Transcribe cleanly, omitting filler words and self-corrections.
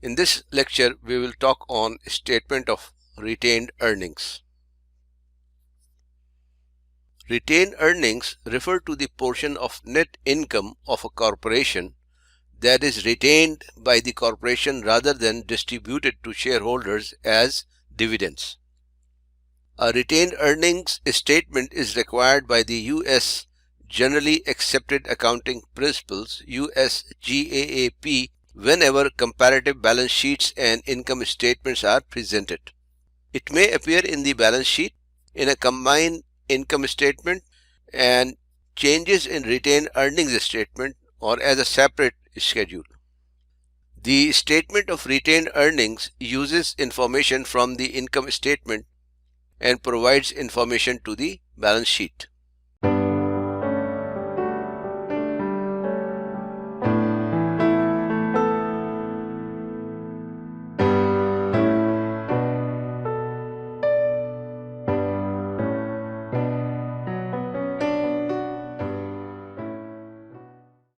In this lecture, we will talk on statement of retained earnings. Retained earnings refer to the portion of net income of a corporation that is retained by the corporation rather than distributed to shareholders as dividends. A retained earnings statement is required by the U.S. Generally Accepted Accounting Principles (US-GAAP) whenever comparative balance sheets and income statements are presented. It may appear in the balance sheet, in a combined income statement, and changes in retained earnings statement, or as a separate schedule. The statement of retained earnings uses information from the income statement and provides information to the balance sheet.